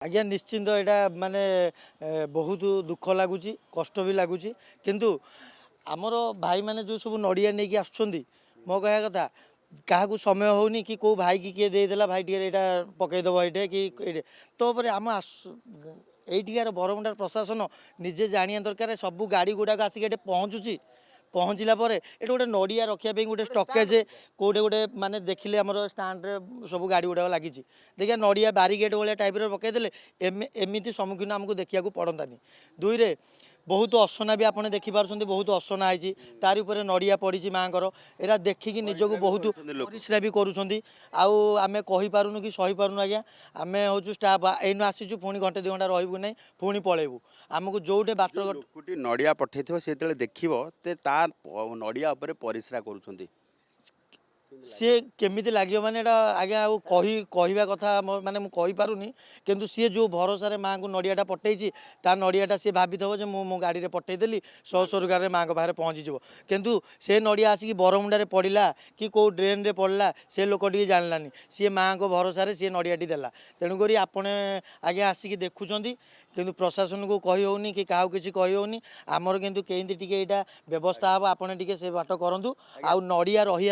आज्ञा निश्चिंत यहाँ माने बहुत दुख लगुच कष्ट भी लगुच किंतु आमर भाई मैंने जो सब नड़िया नहीं आसुँच मो कह कथा क्या समय होनी कि कौ भाई की किए देदेला भाई टे यहाँ पकईदेव ये कि तो आम ये बरमुंडार प्रशासन निजे जाना दरकार सब गाड़ी गुड़ाक आसिक पहुँचुची पहुँचला ये गोटे नड़िया रखापी गोटे स्टकेज कौटे गोटे माने देखिले आम स्टाण्ड सब गाड़ी गुड़ाक लगी देखिए नड़िया बारिकेड भाया टाइप पकईदे एमती सम्मुखीन आमको देखा पड़तानी दुईरे बहुत असना भी आपने देखिपुं बहुत असना है तारी उपर नड़िया पड़ी माँ एरा देखिकी निजक बहुत परिश्रा भी करें कहीपारूँ कि सही पारूँ आज्ञा आम हूँ स्टाफ एनु आसीचु पुणी घंटे 2 घंटा रही ना पुणी पलैबू आमको जोटे बाट नड़िया पठे से देख नड़िया परिश्रा कर सी केमी लगे माने आज्ञा कहवा कथा माने मुझे पारुनी किंतु सी जो भरोसा माँ को नड़ियाटा पठे ता नड़ियाटा सी भाभी जो मो गाड़ी में पठेदेली स्वस्वरूकार माँ को पाखे पहुँचीज किंतु से नड़िया आसिक बरमुंडा पड़ा कि कौ ड्रेन रे पड़ा से लोक टी जानलानी सी माँ को भरोसा सी नड़ियाटी देला तेणुक आपने आज्ञा आसिक देखुं किंतु प्रशासन को कही होनी कि क्या किसी कही होनी आमर किंतु केंती टिके यहाँ व्यवस्था हम आपने से बाट करूँ आ नड़िया रही